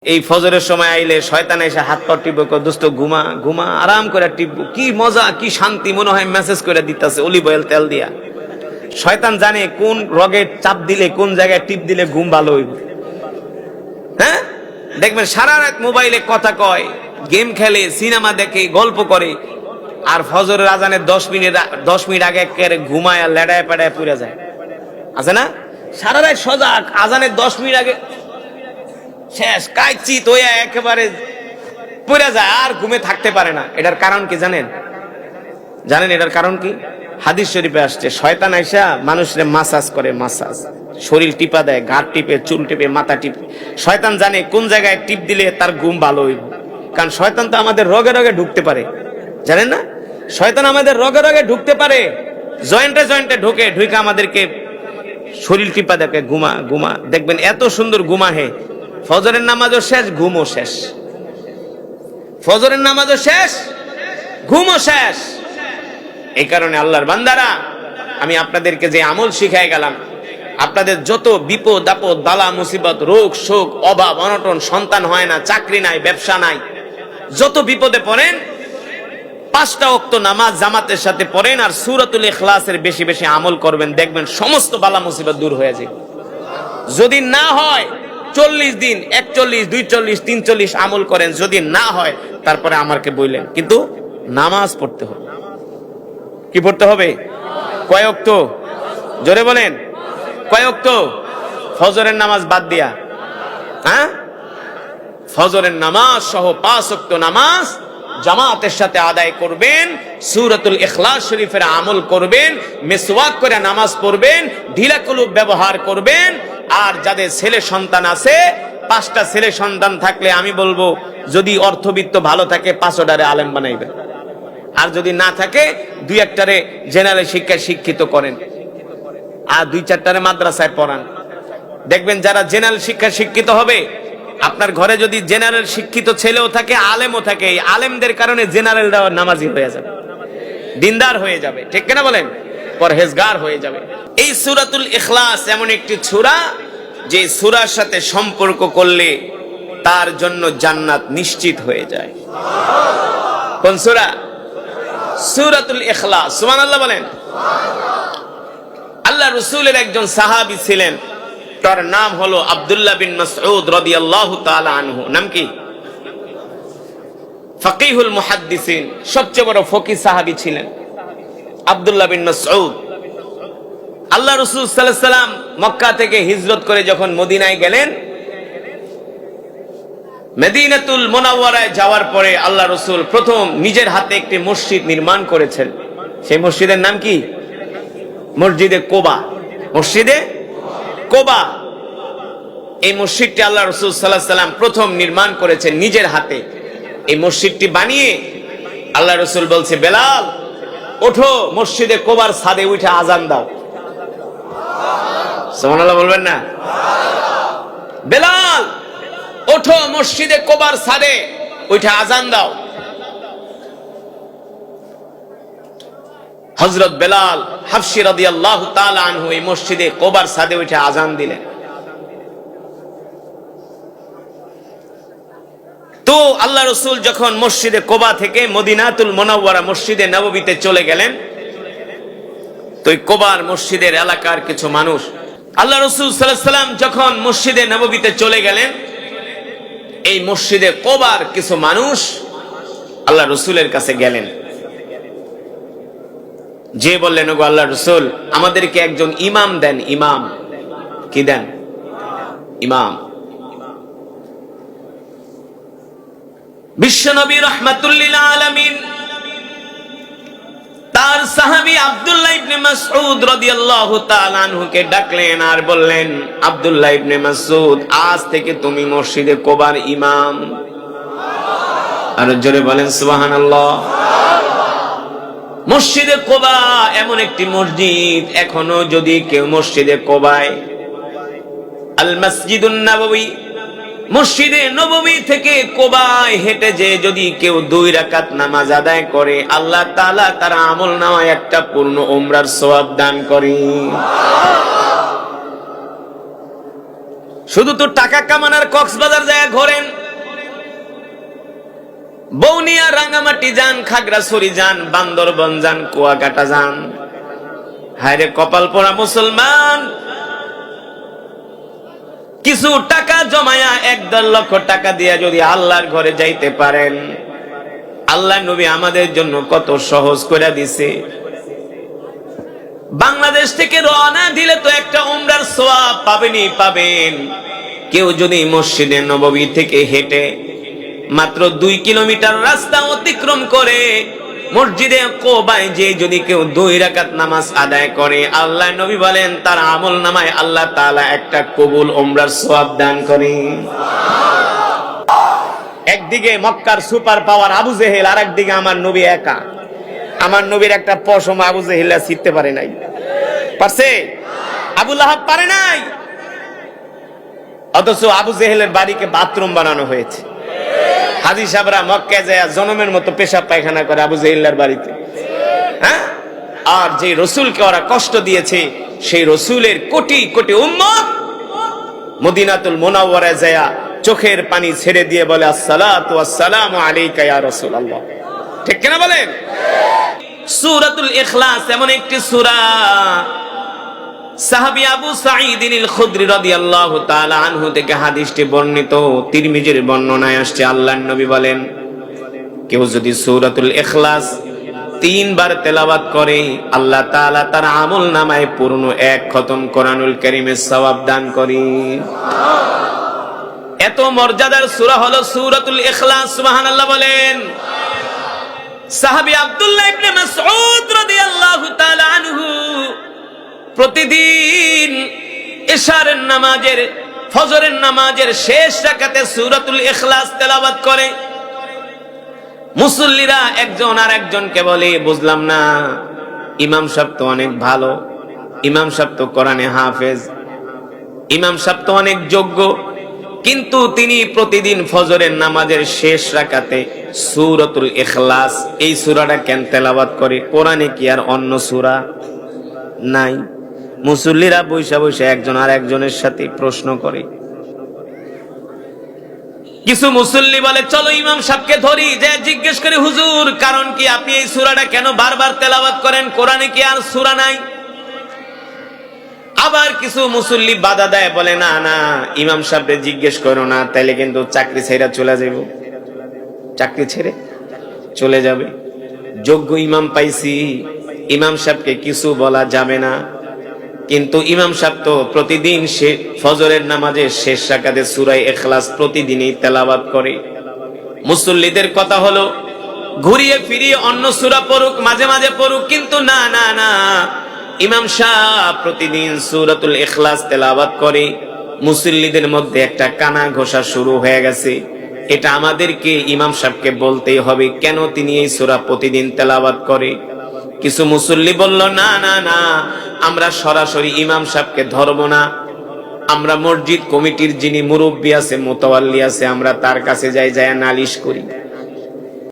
এই ফজরের সময় আইলে শয়তান এসে হাত পা টিপে দোস্ত ঘুমা ঘুমা আরাম করে টিপবো, কি মজা কি শান্তি, মনে হয় মেসেজ করে দিতেছে অলিভ অয়েল তেল দিয়া। শয়তান জানে কোন রগে চাপ দিলে, কোন জায়গায় টিপ দিলে ঘুম ভালো হইব। হ্যাঁ, দেখবেন সারা রাত মোবাইলে কথা কয়, গেম খেলে, সিনেমা দেখে, গল্প করে, আর ফজরের আজানের 10 মিনিট আগে একেবারে ঘুমায় আর লেড়ায় পেড়ায় পুড়ে যায়। আছে না? সারা রাত সজাগ, আজানের 10 মিনিট আগে শেষ কাইচিত হয়ে একেবারে পড়ে যায়, আর ঘুমে থাকতে পারে না। এটার কারণ কি জানেন? এটার কারণ কি? হাদিস শরীফে আসছে, শয়তান আইসা মানুষের মাসাজ করে, মাসাজ, শরীর টিপা দেয়, ঘাট টিপে, চুল টিপে, মাথা টিপে। শয়তান জানে কোন জায়গায় টিপ দিলে তার ঘুম ভালো হইব। কারণ শয়তান তো আমাদের রগে রগে ঢুকতে পারে, জানেন না? শয়তান আমাদের রগে রগে ঢুকতে পারে, জয়েন্টে জয়েন্টে ঢুকে আমাদেরকে শরীর টিপা দেখে, ঘুমা ঘুমা। দেখবেন এত সুন্দর ঘুমা হে, ফজরের নামাজও শেষ, ঘুমও শেষ। ফজরের নামাজও শেষ, ঘুমও শেষ। এই কারণে আল্লাহর বান্দারা, আমি আপনাদেরকে যে আমল শিখাই গেলাম, আপনাদের যত বিপদ আপদ, বালা মুসিবত, রোগ শোক, অভাব অনটন, সন্তান হয় না, চাকরি নাই, ব্যবসা নাই, যত বিপদে পড়েন 5টা ওয়াক্ত নামাজ জামাতের সাথে পড়েন, আর সূরাতুল ইখলাসের বেশি বেশি আমল করবেন, দেখবেন সমস্ত বালা মুসিবত দূর হয়ে যাবে। যদি না হয় 40 দিন, 41, 42, 43 আমল করেন, যদি না হয় তারপরে আমাকে বললেন, কিন্তু নামাজ পড়তে হবে। কি পড়তে হবে? কয় ওয়াক্ত? জোরে বলেন, কয় ওয়াক্ত? ফজরের নামাজ বাদ দিয়া, হ্যাঁ, ফজরের নামাজ সহ 5 ওয়াক্ত নামাজ জামাতের সাথে আদায় করবেন, সূরাতুল ইখলাস শরীফের আমল করবেন, মিসওয়াক করে নামাজ পড়বেন, ঢিলা কলুব ব্যবহার করবেন। আর যাদের ছেলে সন্তান আছে, 5টা ছেলে সন্তান থাকলে আমি বলবো, যদি অর্থবিত্ত ভালো থাকে 5টারে আলেম বানাইবে, আর যদি না থাকে 2-1টারে জেনারেল শিক্ষায় শিক্ষিত করেন, আর 2-4টারে মাদ্রাসায় পড়ান। দেখবেন যারা জেনারেল শিক্ষায় শিক্ষিত হবে, আপনার ঘরে যদি জেনারেল শিক্ষিত ছেলেও থাকে, আলেমও থাকে, এই আলেমদের কারণে জেনারেলরা নামাজি হয়ে যাবে, দিনদার হয়ে যাবে, ঠিক কিনা বলেন? পরহেজগার হয়ে যাবে। এই সূরাতুল ইখলাস এমন একটি সূরা, যে সূরার সাথে সম্পর্ক করলে তার জন্য জান্নাত নিশ্চিত হয়ে যায়। কোন সূরা? সূরাতুল ইখলাস। সুবহানাল্লাহ বলেন। আল্লাহ রাসূলের একজন সাহাবী ছিলেন, তার নাম হলো আব্দুল্লাহ বিন মাসউদ রাদিয়াল্লাহু তাআলা আনহু। নাম কি? ফাকিহুল মুহাদ্দিসিন, সবচেয়ে বড় ফকিহ সাহাবী ছিলেন আব্দুল্লাহ বিন মাসউদ। আল্লাহ রাসূল সাল্লাল্লাহু আলাইহি সাল্লাম মক্কা থেকে হিজরত করে যখন মদিনায় গেলেন, মদিনাতুল মুনাওয়ারায় যাওয়ার পরে আল্লাহ রাসূল প্রথম নিজের হাতে একটি মসজিদ নির্মাণ করেছেন। সেই মসজিদের নাম কি? মসজিদে কোবা। মসজিদে কোবা, এই মসজিদটি আল্লাহ রাসূল সাল্লাল্লাহু আলাইহি সাল্লাম প্রথম নির্মাণ করেছেন নিজের হাতে। এই মসজিদটি বানিয়ে আল্লাহ রাসূল বলছে, বেলাল ওঠো, মসজিদে কোবার ছাদে উঠে আজান দাও। সুবহানাল্লাহ বলবেন না? বেলাল ওঠো, মসজিদে কোবার ছাদে উঠে আজান দাও। হযরত বেলাল হাবশী রাদিয়াল্লাহু তাআলা আনহু এই মসজিদে কোবার ছাদে উঠে আজান দিলেন। তো আল্লাহ রাসূল যখন মসজিদে কোবা থেকে মদিনাতুল মুনাওয়ারা মসজিদে নববীতে চলে গেলেন, তো এই কোবার মসজিদের এলাকার কিছু মানুষ, আল্লাহ রাসূল সাল্লাল্লাহু আলাইহি সাল্লাম যখন মসজিদে নববীতে চলে গেলেন, এই মসজিদে কোবার কিছু মানুষ আল্লাহ রাসূলের কাছে গেলেন, যে বললেন, ওগো আল্লাহ রাসূল, আমাদেরকে একজন ইমাম দেন। ইমাম কি দেন? ইমাম। বিশ্বনবী রাহমাতুল লিল আলামিন তার সাহাবী আব্দুল্লাহ ইবনে মাসউদ রাদিয়াল্লাহু তাআলা আনহুকে ডাকলেন আর বললেন, আব্দুল্লাহ ইবনে মাসউদ, আজ থেকে তুমি মসজিদে কোবার ইমাম। আর জোরে বলেন সুবহানাল্লাহ। মসজিদে কোবা এমন একটি মসজিদ, এখনো যদি কেউ মসজিদে কোবায়, আল মসজিদুন নববী, মসজিদে নববী থেকে কোবায় হেঁটে যে যদি কেউ 2 রাকাত নামাজ আদায় করে, আল্লাহ তাআলা তার আমলনামায় একটা পূর্ণ উমরার সওয়াব দান করেন। শুধু তো টাকা কামানোর কক্সবাজার যায় ঘোরেন, বৌনিয়া রাঙ্গামাটি যান, খাগড়াছড়ি যান, বান্দরবন যান, কুয়াকাটা যান। হায়রে কপাল পোড়া মুসলমান, কিছু টাকা জমায়া 1-1.5 লক্ষ টাকা দিয়া যদি আল্লাহর ঘরে যাইতে পারেন, আল্লাহ নবী আমাদের জন্য কত সহজ করে দিছে। বাংলাদেশ থেকে রওনা দিলে তো একটা উমরার সওয়াব পাবেনই পাবেন। কেউ যদি মসজিদে নববী থেকে হেঁটে মাত্র 2 কিলোমিটার রাস্তা অতিক্রম করে মসজিদে কোবায় যে যদি কেউ 2 রাকাত নামাজ আদায় করে, আল্লাহ নবী বলেন তার আমল নামায় আল্লাহ তাআলা একটা কবুল উমরার সওয়াব দান করে। একদিকে মক্কার সুপার পাওয়ার আবু জেহেল, আর একদিকে আমার নবী একা। আমার নবীর একটা পশম আবু জেহেল ছিঁড়তে পারে নাই, পারছে? আবু লাহাব পারে নাই। অথচ আবু জেহেলের বাড়িকে বাথরুম বানানো হয়েছে। হাজী সাহেবরা মক্কায় যায় জনমের মতো পেশাব পায়খানা করে আবু জেহেলের বাড়িতে। হ্যাঁ, আর যে রসুলকে ওরা কষ্ট দিয়েছে সেই রসুলের কোটি কোটি উম্মত মদিনাতুল মুনাওয়ারায় যায় চোখের পানি ছেড়ে দিয়ে বলে আসসালাতু ওয়াসসালামু আলাইকা ইয়া রাসূলুল্লাহ। ঠিক কিনা বলেন? সূরাতুল ইখলাস এমন একটি সূরা, সাহাবী আবু সাঈদ আল খুদরি রাদিয়াল্লাহু তাআলা আনহু থেকে হাদিসটি বর্ণিত, তিরমিজির বর্ণনায় আসছে। আল্লাহর নবী বলেন, কেউ যদি সূরাতুল ইখলাস 3 বার তেলাওয়াত করে আল্লাহ তাআলা তার আমল নামায় পূর্ণ 1 খতম কোরআনুল কারীমের সওয়াব দান করে। এত মর্যাদার সূরা হলো সূরাতুল ইখলাস। সুবহানাল্লাহ বলেন। সাহাবী আব্দুল্লাহ ইবনে মাসউদ রাদিয়াল্লাহু তাআলা আনহু প্রতিদিন ইশারের নামাজের, ফজরের নামাজের শেষ রাকাতে সূরাতুল ইখলাস তেলাওয়াত করে। মুসল্লিরা একজন আর একজনকে বলে, বুঝলাম না, ইমাম সাহেব তো অনেক ভালো, ইমাম সাহেব তো কোরআনে হাফেজ, ইমাম সাহেব তো অনেক যোগ্য, কিন্তু তিনি প্রতিদিন ফজরের নামাজের শেষ রাকাতে সূরাতুল ইখলাস এই সূরাটা কেন তেলাওয়াত করে? কোরআনে কি আর অন্য সূরা নাই? মুসল্লিরা বৈশা বৈশা একজন আর একজনের সাথে প্রশ্ন করে। কিছু মুসল্লি বলে, চলো ইমাম সাহেবকে ধরি, যে জিজ্ঞেস করি, হুজুর কারণ কি আপনি এই সূরাটা কেন বারবার তেলাওয়াত করেন? কোরআনে কি আর সূরা নাই? আবার কিছু মুসল্লি বাধা দেয়, বলে না না, ইমাম সাহেবকে জিজ্ঞেস করো না, তাইলে কিন্তু চাকরি ছেড়ে চলে যাব, চাকরি ছেড়ে চলে যাবে। যোগ্য ইমাম পাইছি, ইমাম সাহেবকে কিছু বলা যাবে না। কিন্তু ইমাম সাহেব তো প্রতিদিন সে ফজরের নামাজের শেষ রাকাতে সূরা ইখলাস প্রতিদিনই তেলাওয়াত করে। মুসল্লিদের কথা হলো ঘুরিয়ে ফিরিয়ে অন্য সূরা পড়ুক, মাঝে মাঝে পড়ুক, কিন্তু না না না, ইমাম সাহেব প্রতিদিন সূরাতুল ইখলাস তেলাওয়াত করে। মুসল্লিদের মধ্যে একটা কানা ঘোষা শুরু হয়ে গেছে। এটা আমাদেরকে ইমাম সাহেবকে বলতেই হবে কেন তিনি এই সূরা প্রতিদিন তেলাওয়াত করে। কিছু মুসল্লি বলল, না না না, আমরা সরাসরি ইমাম সাহেবকে ধরবো না, আমরা মসজিদ কমিটির যিনি মুরব্বী আছে, মুতাওয়াল্লি আছে, আমরা তার কাছে যাই, যায় নালিশ করি।